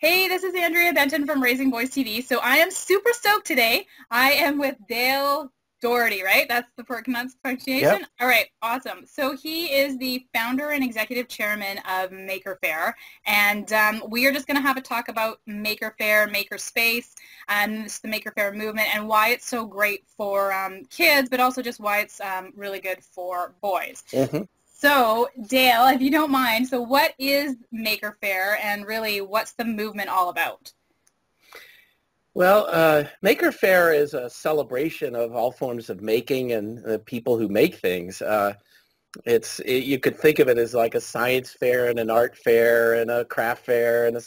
Hey, this is Andrea Benton from Raisingboys.tv. So I am super stoked today. I am with Dale Doherty, right? That's the pronunciation? Yep. All right, awesome. So he is the founder and executive chairman of Maker Faire, and we are just going to have a talk about Maker Faire, Maker Space, and the Maker Faire movement, and why it's so great for kids, but also just why it's really good for boys. hmm So, Dale, if you don't mind, so what is Maker Faire and really what's the movement all about? Well, Maker Faire is a celebration of all forms of making and the people who make things. You could think of it as like a science fair and an art fair and a craft fair and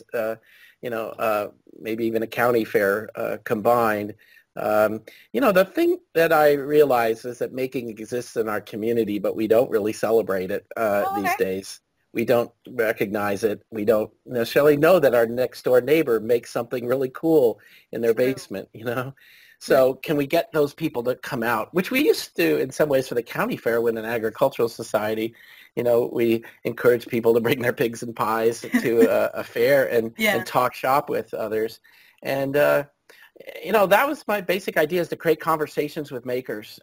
maybe even a county fair combined. The thing that I realize is that making exists in our community, but we don't really celebrate it Oh, these okay. days. We don't recognize it. We don't necessarily know that our next door neighbor makes something really cool in their True. basement. Right. So can we get those people to come out, which we used to do in some ways for the county fair when an agricultural society, we encourage people to bring their pigs and pies to a fair and Yeah. talk shop with others. And that was my basic idea, is to create conversations with makers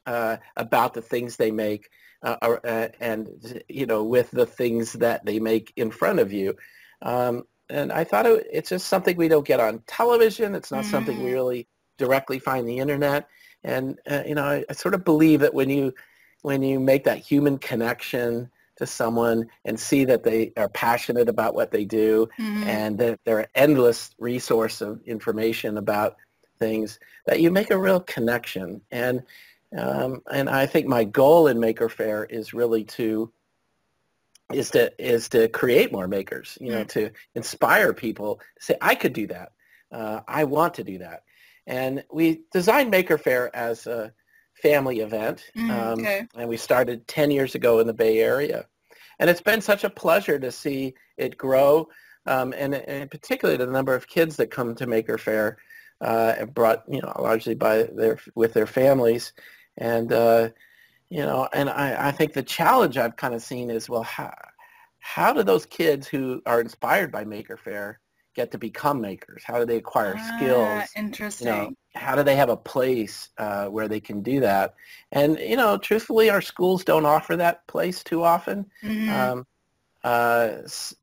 about the things they make with the things that they make in front of you. And I thought it's just something we don't get on television. It's not something we Mm, really directly find on the internet. And, I sort of believe that when you make that human connection to someone and see that they are passionate about what they do mm, and that they're an endless resource of information about things, that you make a real connection. And I think my goal in Maker Faire is really to create more makers, mm. to inspire people to say, I could do that. I want to do that. And we designed Maker Faire as a family event, Okay. and we started 10 years ago in the Bay Area. And it's been such a pleasure to see it grow, and particularly the number of kids that come to Maker Faire, brought, largely with their families. And, and I think the challenge I've kind of seen is, well, how do those kids who are inspired by Maker Faire get to become makers? How do they acquire Ah, skills? interesting. How do they have a place where they can do that? And, truthfully, our schools don't offer that place too often. Mm-hmm. Um,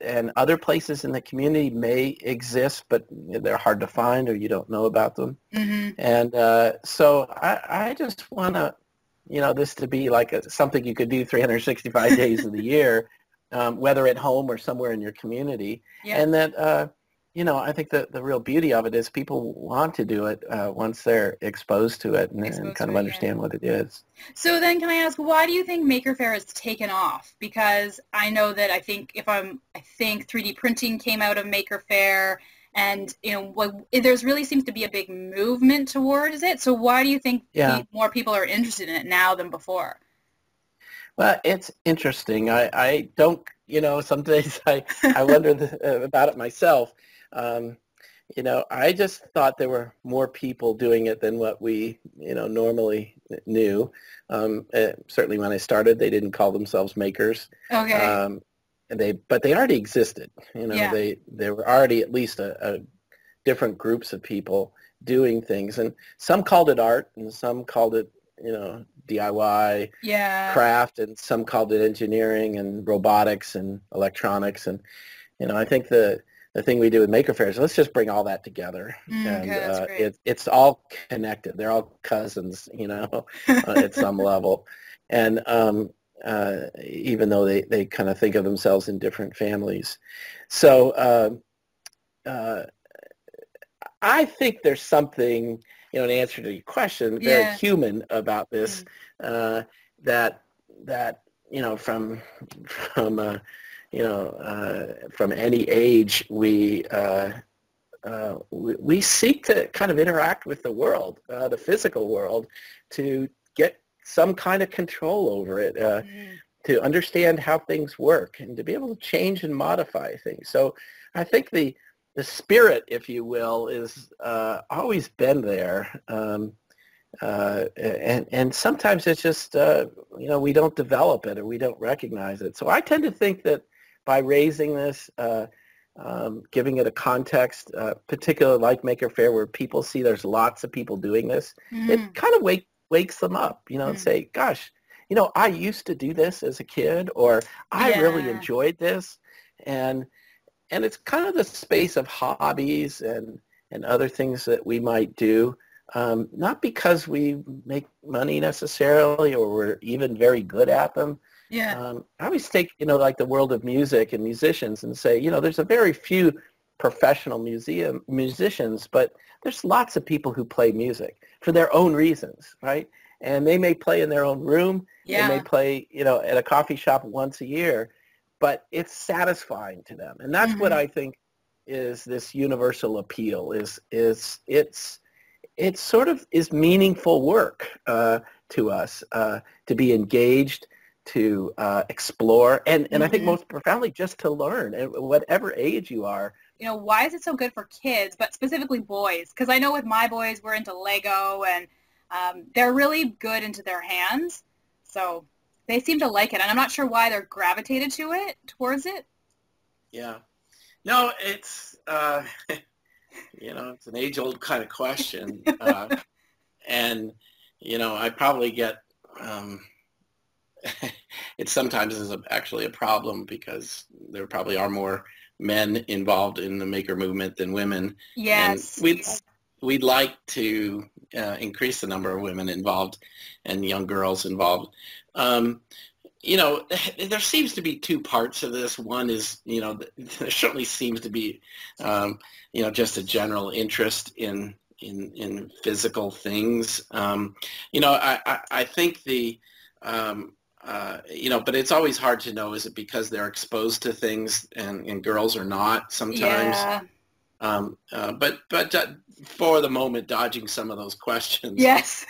and other places in the community may exist, but they're hard to find or you don't know about them. Mm-hmm. And so I just want to, this to be like something you could do 365 days of the year, whether at home or somewhere in your community. Yeah. And that, I think that the real beauty of it is people want to do it once they're exposed to it and Exposed kind to of it, yeah. understand what it is. So then can I ask, why do you think Maker Faire has taken off? Because I know that I think 3D printing came out of Maker Faire, and there's really seems to be a big movement towards it. So why do you think Yeah. more people are interested in it now than before? Well, it's interesting. I don't, some days I wonder about it myself. Um, I just thought there were more people doing it than what we, normally knew. Certainly when I started, they didn't call themselves makers. Okay. But they already existed. Yeah. There were already at least a different groups of people doing things. And some called it art and some called it, DIY Yeah. craft, and some called it engineering and robotics and electronics. And I think the thing we do with Maker Faire is let's just bring all that together, Okay, and that's great. it's all connected. They're all cousins, at some level. And even though they kind of think of themselves in different families, so uh, I think there's something, in answer to your question, very Yeah. human about this, Mm. uh, that that from from any age we seek to kind of interact with the world, the physical world, to get some kind of control over it, Mm. to understand how things work, and to be able to change and modify things. So I think the spirit, if you will, is always been there. And sometimes it's just, we don't develop it or we don't recognize it. So I tend to think that by raising this, giving it a context, particularly like Maker Faire, where people see there's lots of people doing this. It kind of wakes them up, and say, gosh, I used to do this as a kid, or I really enjoyed this. And it's kind of the space of hobbies and other things that we might do, not because we make money necessarily or we're even very good at them. Yeah. I always take, like the world of music and musicians and say, there's a very few professional musicians, but there's lots of people who play music for their own reasons, right? And they may play in their own room. Yeah. They may play, at a coffee shop once a year, but it's satisfying to them. And that's what I think is this universal appeal, is it sort of is meaningful work to us, to be engaged, to explore, and I think most profoundly just to learn at whatever age you are. Why is it so good for kids, but specifically boys? Because I know with my boys, we're into Lego, and they're really good into their hands. So they seem to like it, and I'm not sure why they're gravitated towards it. Yeah. No, it's, it's an age-old kind of question. And, I probably get, it sometimes is actually a problem because there probably are more men involved in the maker movement than women. Yes. And we'd like to increase the number of women involved and young girls involved. There seems to be two parts of this. One is, there certainly seems to be, just a general interest in physical things. I think but it's always hard to know, is it because they're exposed to things and girls are not sometimes? Yeah. But for the moment, dodging some of those questions. Yes.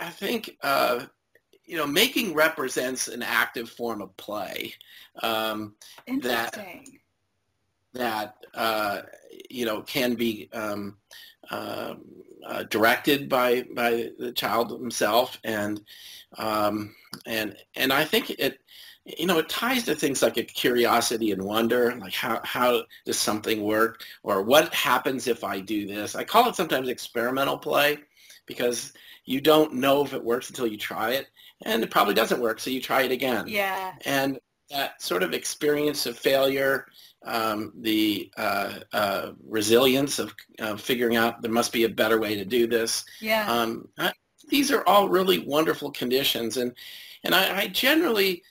I think, making represents an active form of play. Interesting. That can be directed by the child himself, and I think it ties to things like a curiosity and wonder, like how does something work, or what happens if I do this. I call it sometimes experimental play, because you don't know if it works until you try it, and it probably doesn't work, so you try it again. Yeah. And that sort of experience of failure, the resilience of figuring out there must be a better way to do this. Yeah. These are all really wonderful conditions, and I generally,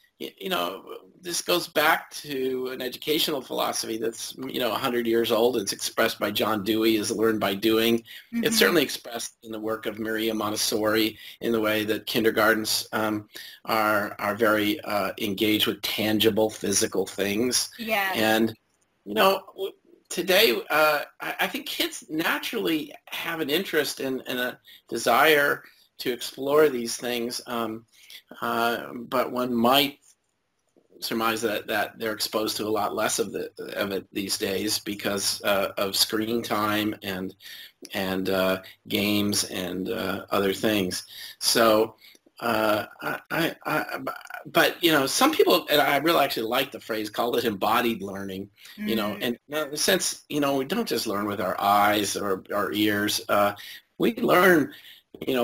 this goes back to an educational philosophy that's 100 years old. It's expressed by John Dewey as learn by doing. It's certainly expressed in the work of Maria Montessori in the way that kindergartens are very engaged with tangible physical things. Yeah. And today I think kids naturally have an interest and a desire to explore these things, but one might surmise that they're exposed to a lot less of it these days because of screen time and games and other things. So, but some people, and I really actually like the phrase, called it embodied learning. And in a sense, we don't just learn with our eyes or our ears. We learn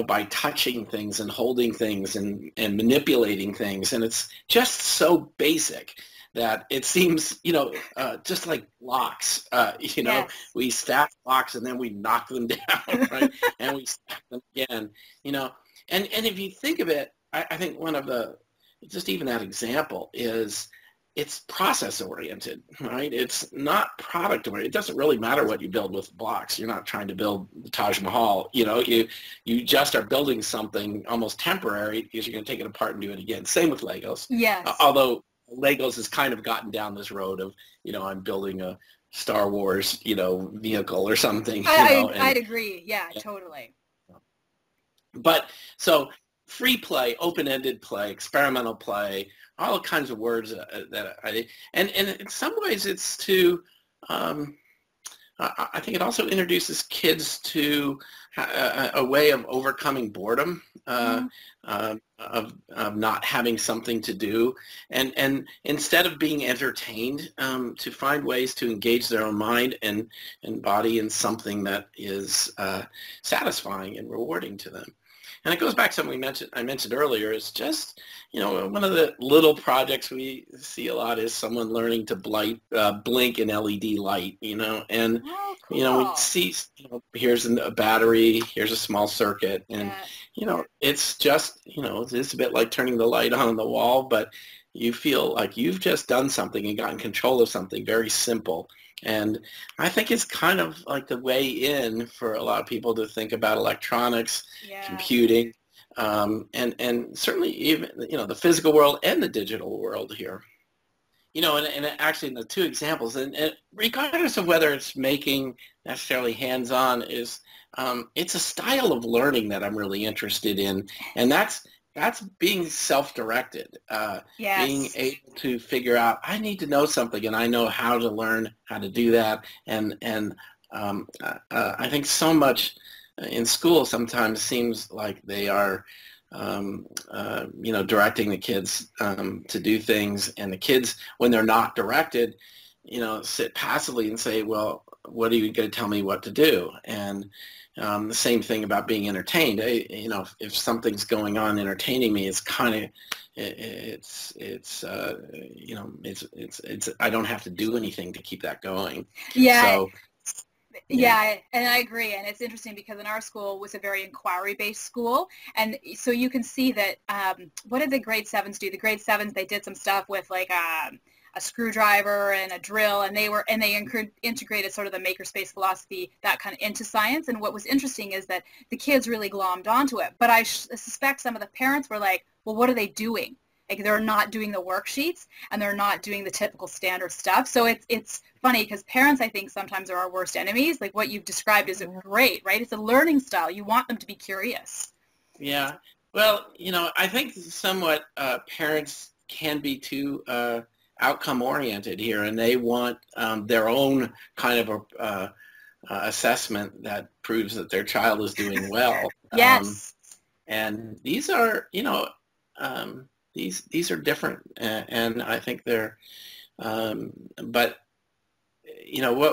by touching things and holding things and manipulating things. And it's just so basic that it seems, just like blocks, Yes. We stack blocks and then we knock them down, right? And we stack them again, and if you think of it, I think one of just even that example is, it's process oriented, right? It's not product oriented. It doesn't really matter what you build with blocks. You're not trying to build the Taj Mahal. You just are building something almost temporary because you're going to take it apart and do it again. Same with Legos. Yes. Although Legos has kind of gotten down this road of, I'm building a Star Wars, vehicle or something. I'd agree. Yeah, totally. But so free play, open-ended play, experimental play, all kinds of words and in some ways it's to I think it also introduces kids to a way of overcoming boredom, Mm-hmm. of not having something to do, and instead of being entertained, to find ways to engage their own mind and body in something that is satisfying and rewarding to them. And it goes back to something I mentioned earlier, is just, one of the little projects we see a lot is someone learning to blink an LED light, and, Oh, we cool. see, here's a battery, here's a small circuit, and, Yeah. it's just, it's a bit like turning the light on the wall, but you feel like you've just done something and gotten control of something very simple. And I think it's kind of like the way in for a lot of people to think about electronics, Yeah. computing, and certainly even, the physical world and the digital world here. And actually in the two examples, and regardless of whether it's making necessarily hands-on, it's a style of learning that I'm really interested in, and that's being self-directed, being Yes. able to figure out, I need to know something, and I know how to learn how to do that, and I think so much in school sometimes seems like they are directing the kids to do things, and the kids, when they're not directed, sit passively and say, well, what are you going to tell me what to do? And the same thing about being entertained. If something's going on entertaining me, it's kind of, it's I don't have to do anything to keep that going. Yeah. So, yeah. Yeah, and I agree. And it's interesting because in our school was a very inquiry-based school. And so you can see that, what did the grade sevens do? The grade sevens, they did some stuff with like a screwdriver and a drill, and they integrated sort of the makerspace philosophy, that kind of, into science. And what was interesting is that the kids really glommed onto it. But I suspect some of the parents were like, well, what are they doing? Like, they're not doing the worksheets and they're not doing the typical standard stuff. So it's funny because parents, I think, sometimes are our worst enemies. Like what you've described is great, right? It's a learning style. You want them to be curious. Yeah. Well, I think somewhat parents can be too outcome oriented here, and they want their own kind of assessment that proves that their child is doing well. Yes. And these are, these are different, and I think they're, but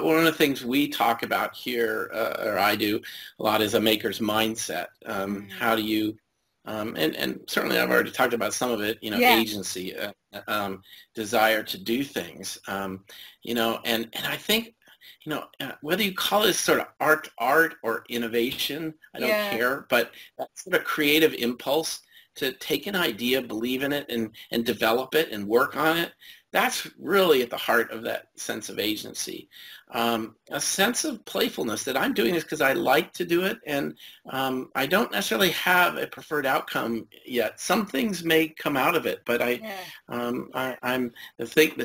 one of the things we talk about here, or I do a lot, is a maker's mindset. How do you, and certainly I've already talked about some of it, Yeah. agency, desire to do things, and I think, whether you call this sort of art or innovation, I don't Yeah. care, but that sort of creative impulse to take an idea, believe in it, and develop it and work on it, that's really at the heart of that sense of agency. A sense of playfulness that I'm doing this because I like to do it, and I don't necessarily have a preferred outcome yet. Some things may come out of it, but the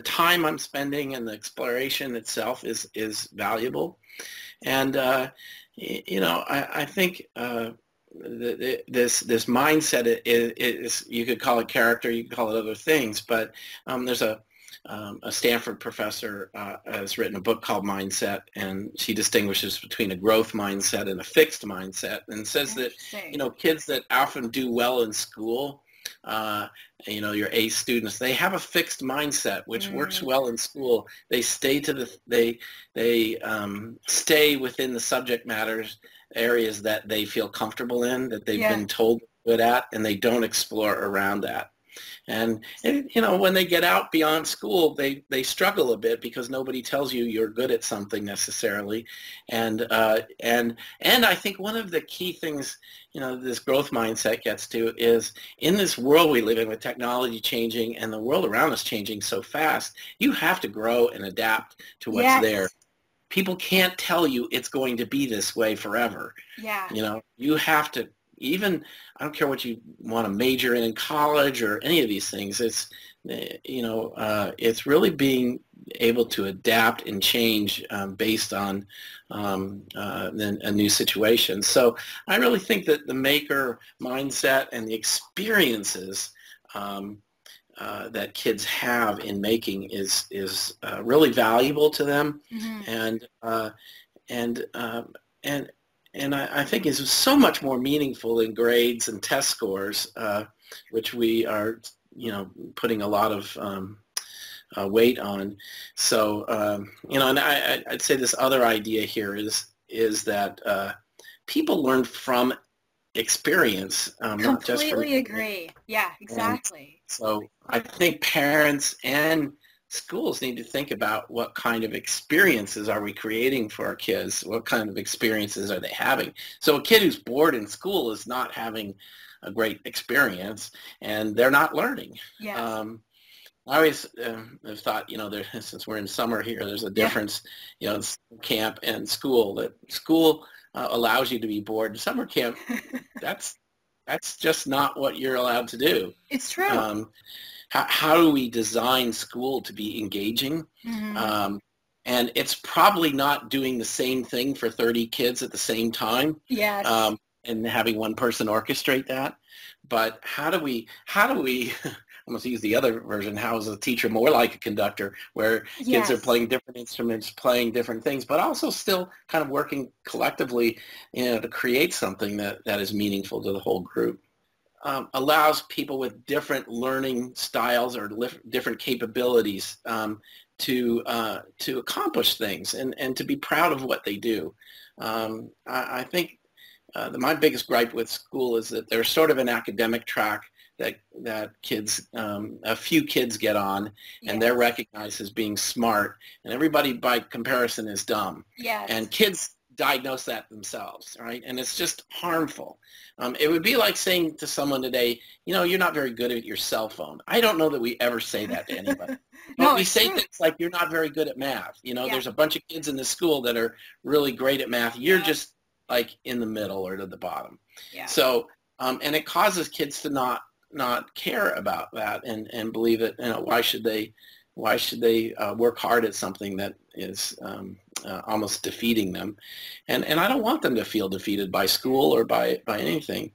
time I'm spending and the exploration itself is valuable. And I think this mindset is, you could call it character, you could call it other things, but there's a Stanford professor has written a book called Mindset, and she distinguishes between a growth mindset and a fixed mindset, and says that kids that often do well in school, your A students, they have a fixed mindset which works well in school. They stay stay within the subject matters areas that they feel comfortable in, that they've been told good at, and they don't explore around that. And when they get out beyond school, they struggle a bit because nobody tells you you're good at something necessarily. And I think one of the key things, this growth mindset gets to is, in this world we live in with technology changing and the world around us changing so fast, you have to grow and adapt to what's there. People can't tell you it's going to be this way forever. Yeah. You have to, even, I don't care what you want to major in college or any of these things, it's, it's really being able to adapt and change based on a new situation. So I really think that the maker mindset and the experiences that kids have in making is really valuable to them, Mm-hmm. and and and I think is so much more meaningful than grades and test scores, which we are putting a lot of weight on. So and I'd say this other idea here is that people learn from experience, not just from. Completely agree. Yeah, And exactly. so I think parents and schools need to think about what kind of experiences are we creating for our kids? What kind of experiences are they having? So a kid who's bored in school is not having a great experience, and they're not learning. Yes. I always have thought, since we're in summer here, there's a Yeah. difference, in camp and school. That school allows you to be bored. Summer camp, that's just not what you're allowed to do. It's true. How do we design school to be engaging? Mm-hmm. And it's probably not doing the same thing for 30 kids at the same time, Yes. and having one person orchestrate that. But how do we I'm going to use the other version, how is a teacher more like a conductor, where kids are Yes. playing different instruments, playing different things, but also still kind of working collectively, to create something that is meaningful to the whole group. Allows people with different learning styles or different capabilities to accomplish things and to be proud of what they do. I think my biggest gripe with school is that there's sort of an academic track that kids, a few kids get on, and they're recognized as being smart, and everybody by comparison is dumb. Yes. And kids diagnose that themselves, right? And it's just harmful. It would be like saying to someone today, you're not very good at your cell phone. I don't know that we ever say that to anybody. No, But we it's say true. things like, you're not very good at math. Yeah. There's a bunch of kids in the school that are really great at math. You're just like in the middle or to the bottom. Yeah. So, and it causes kids to not care about that and believe that, why should they work hard at something that is almost defeating them, and I don't want them to feel defeated by school or by anything.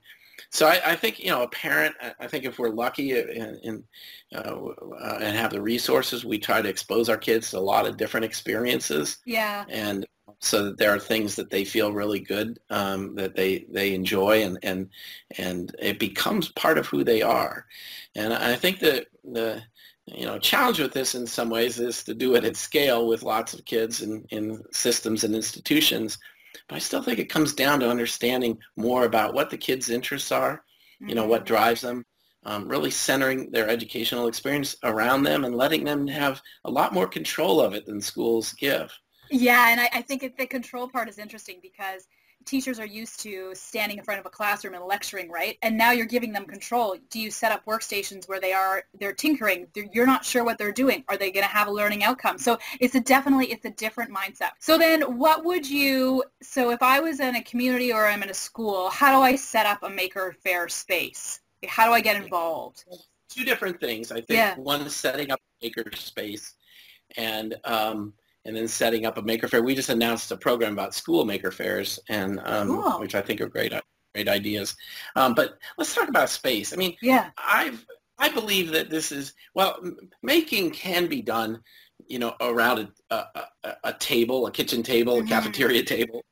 So I think a parent. I think if we're lucky and have the resources, we try to expose our kids to a lot of different experiences. Yeah. And so that there are things that they feel really good, that they enjoy, and it becomes part of who they are. And I think that the challenge with this in some ways is to do it at scale with lots of kids in systems and institutions. But I still think it comes down to understanding more about what the kids' interests are, what drives them, really centering their educational experience around them and letting them have a lot more control of it than schools give. Yeah, and I think the control part is interesting because teachers are used to standing in front of a classroom and lecturing, right? And now you're giving them control. Do you set up workstations where they're tinkering? You're not sure what they're doing. Are they going to have a learning outcome? So it's a different mindset. So then so if I was in a community or I'm in a school, how do I set up a Maker Faire space? How do I get involved? Two different things. I think one is setting up a maker space, and then setting up a Maker Faire. We just announced a program about school Maker Fairs, and Cool. which I think are great ideas. But let's talk about space. I mean, I believe that this is, making can be done, around a table, a kitchen table, a cafeteria table,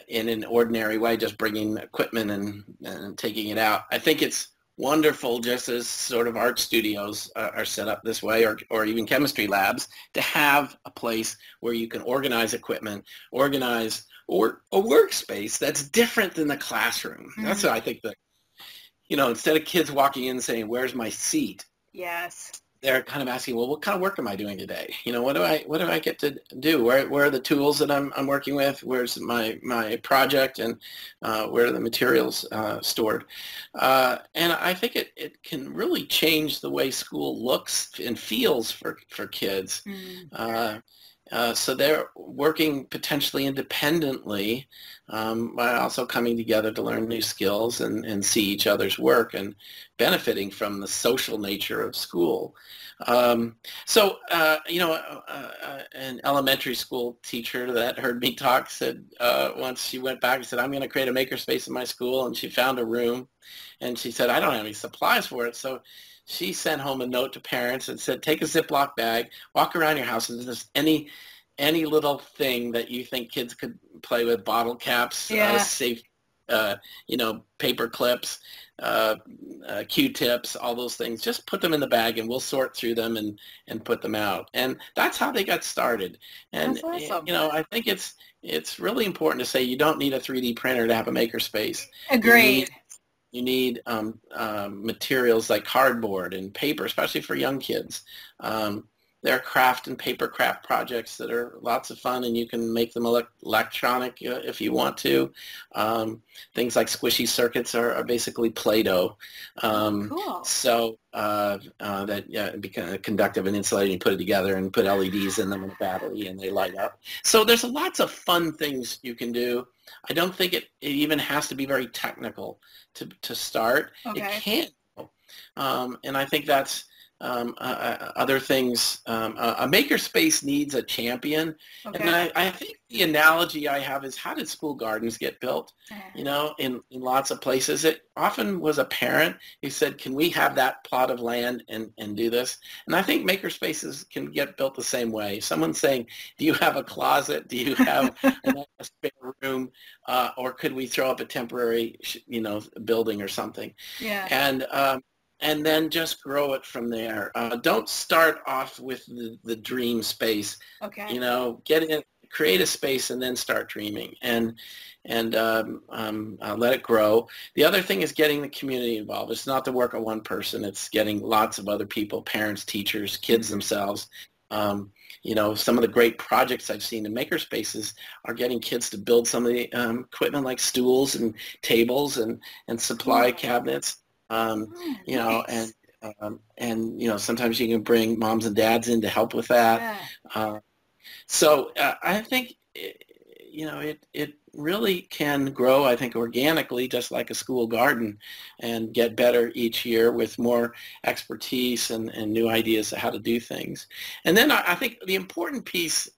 in an ordinary way, just bringing equipment and taking it out. I think it's wonderful, just as sort of art studios are set up this way, or even chemistry labs, to have a place where you can organize equipment, organize or a workspace that's different than the classroom. That's what I think that, instead of kids walking in saying, "Where's my seat?" Yes. They're kind of asking, well, what kind of work am I doing today? What do I get to do? Where are the tools that I'm working with? Where's my project, and where are the materials stored? And I think it can really change the way school looks and feels for kids. So they're working potentially independently, by also coming together to learn new skills and see each other's work and benefiting from the social nature of school. An elementary school teacher that heard me talk said once she went back and said, "I'm going to create a makerspace in my school," and she found a room And she said, I don't have any supplies for it. So she sent home a note to parents and said, take a Ziploc bag, walk around your house, and just any little thing that you think kids could play with, bottle caps, Yeah. safe, paper clips, Q-tips, all those things. Just put them in the bag and we'll sort through them and put them out. And that's how they got started. And, That's awesome. I think it's really important to say you don't need a 3D printer to have a makerspace. Agreed. You need materials like cardboard and paper, especially for young kids. There are craft and paper craft projects that are lots of fun, and you can make them electronic if you want to. Things like squishy circuits are basically Play-Doh. Cool. So that become conductive and insulating. You put it together and put LEDs in them and a battery, and they light up. So there's lots of fun things you can do. I don't think it even has to be very technical to start. Okay. It can. And I think that's other things. A makerspace needs a champion. Okay. And I think the analogy I have is, how did school gardens get built? In lots of places. It often was a parent who said, can we have that plot of land and do this? And I think makerspaces can get built the same way. Someone saying, do you have a closet? Do you have a spare room? Or could we throw up a temporary, building or something? Yeah. And then just grow it from there. Don't start off with the dream space. Okay. Get in, create a space, and then start dreaming, and let it grow. The other thing is getting the community involved. It's not the work of one person. It's getting lots of other people, parents, teachers, kids themselves. Some of the great projects I've seen in makerspaces are getting kids to build some of the equipment like stools and tables and supply cabinets. Nice. And sometimes you can bring moms and dads in to help with that. Yeah. So I think, it really can grow, I think, organically, just like a school garden, and get better each year with more expertise and new ideas of how to do things. And then I think the important piece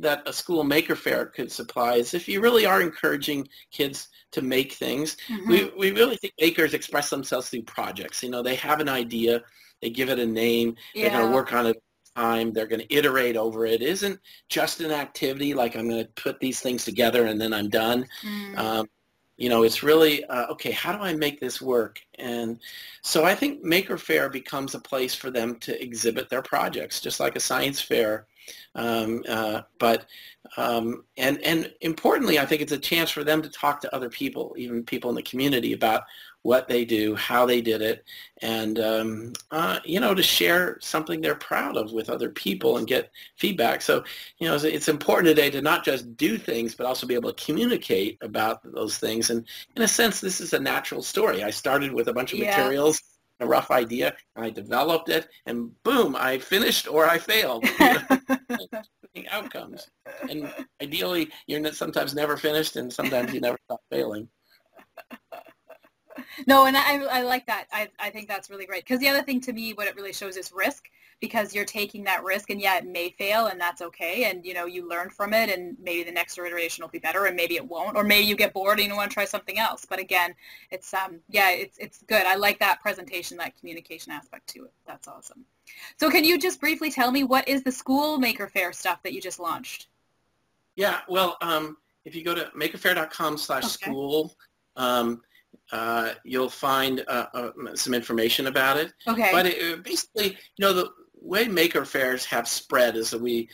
that a school maker fair could supply is, if you really are encouraging kids to make things, we really think makers express themselves through projects. They have an idea, they give it a name, they're going to work on it time, they're going to iterate over it. It isn't just an activity like, I'm going to put these things together and then I'm done. It's really, okay, how do I make this work? And so I think Maker Faire becomes a place for them to exhibit their projects, just like a science fair. But importantly, I think it's a chance for them to talk to other people, even people in the community, about what they do, how they did it, and to share something they're proud of with other people and get feedback. So it's important today to not just do things, but also be able to communicate about those things. And in a sense, this is a natural story. I started with a bunch of materials, a rough idea, and I developed it, and boom, I finished or I failed. Outcomes. And ideally, you're sometimes never finished, and sometimes you never stop failing. No, and I like that. I think that's really great, because the other thing to me, what it really shows is risk, because you're taking that risk, and it may fail, and that's okay, and you learn from it, and maybe the next iteration will be better, and maybe it won't, or maybe you get bored and you want to try something else. But again, it's it's good. I like that presentation, that communication aspect to it. That's awesome. So can you just briefly tell me, what is the school Maker Faire stuff that you just launched? Yeah, well, if you go to makerfaire.com/school, you'll find some information about it. Okay. But basically, the way Maker Fairs have spread is that we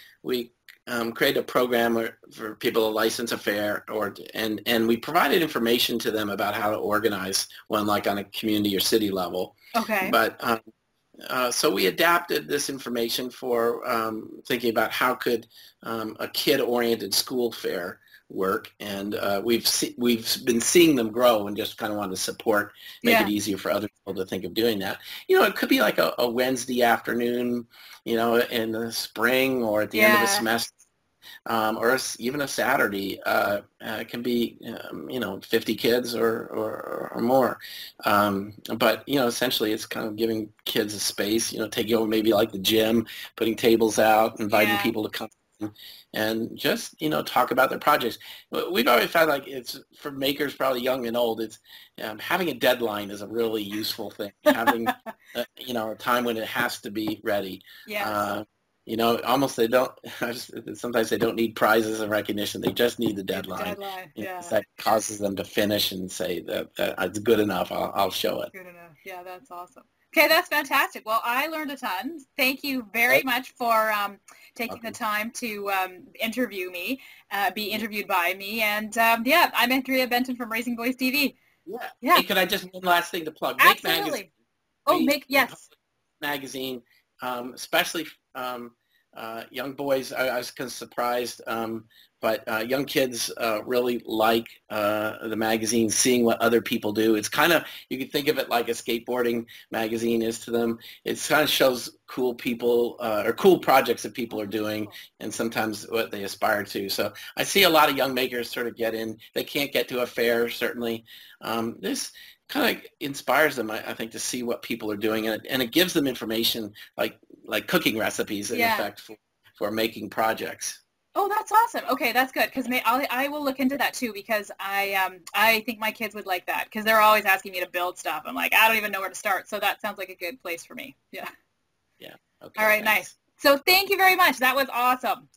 create a program for people to license a fair, and we provided information to them about how to organize one, like on a community or city level. Okay. But so we adapted this information for thinking about how could a kid-oriented school fair work, and we've been seeing them grow, and just kind of wanted to support, make it easier for other people to think of doing that. It could be like a Wednesday afternoon, in the spring or at the end of the semester, or even a Saturday. It can be 50 kids or more. But essentially it's kind of giving kids a space, taking over maybe like the gym, putting tables out, inviting people to come and just, talk about their projects. We've always found like it's for makers, probably young and old, it's having a deadline is a really useful thing. Having, a time when it has to be ready. Yes. Almost they don't, sometimes they don't need prizes and recognition. They just need the deadline. Deadline, yeah. That causes them to finish and say that it's good enough. I'll show it. Good enough. Yeah, that's awesome. Okay, that's fantastic. Well, I learned a ton. Thank you very much for taking the time to interview me, be interviewed by me. And yeah, I'm Andrea Benton from Raisingboys.tv. Yeah. Hey, could I just one last thing to plug? Absolutely. Make Magazine. Yes. Magazine, especially young boys. I was kind of surprised, but young kids really like the magazine, seeing what other people do. It's kind of, you can think of it like a skateboarding magazine is to them. It kind of shows cool people or cool projects that people are doing and sometimes what they aspire to. So I see a lot of young makers sort of get in. They can't get to a fair, certainly. This kind of inspires them, I think, to see what people are doing, and it gives them information like cooking recipes in effect for making projects. Oh, that's awesome. Okay, that's good because I will look into that too because I think my kids would like that because they're always asking me to build stuff. I'm like, I don't even know where to start. So that sounds like a good place for me. Yeah. Yeah. Okay. All right, nice. So thank you very much. That was awesome.